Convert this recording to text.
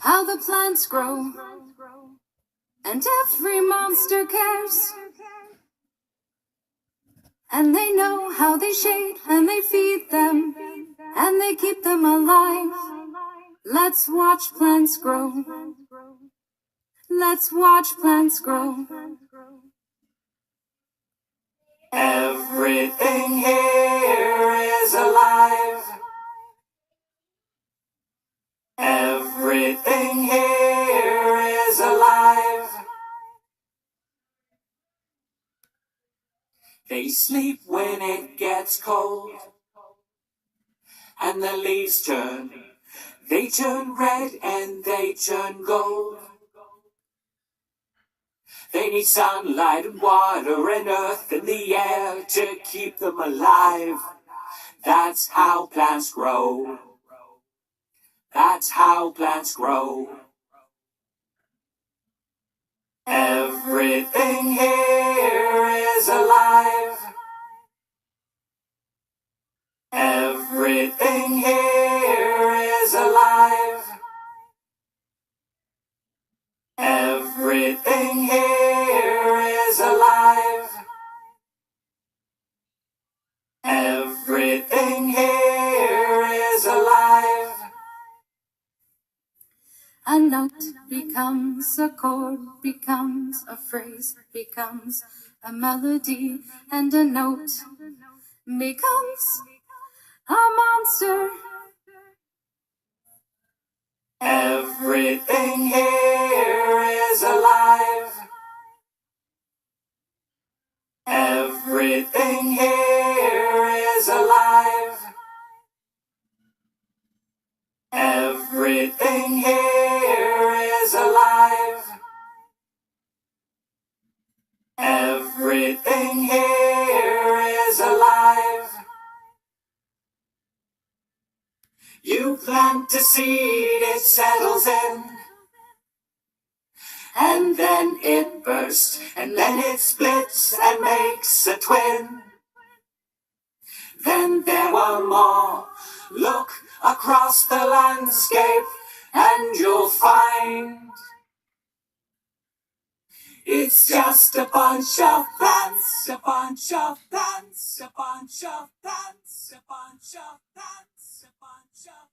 how the plants grow, and every monster cares. And they know how they shade, and they feed them, and they keep them alive. Let's watch plants grow. Let's watch plants grow. Everything here is alive. Everything here is alive. They sleep when it gets cold, and the leaves turn. They turn red and they turn gold. They need sunlight and water and earth and the air to keep them alive. That's how plants grow. That's how plants grow. Everything here is alive. Everything here is alive. Everything here is alive. Everything here is alive. A note becomes a chord, becomes a phrase, becomes a melody, and a note becomes a monster. Everything here is alive. Everything here is alive. Everything here is alive. Everything here is alive. You plant a seed, it settles in, and then it bursts, and then it splits and makes a twin. Then there were more. Look across the landscape and you'll find it's just a bunch of plants, a bunch of plants, a bunch of plants, a bunch of plants, a bunch of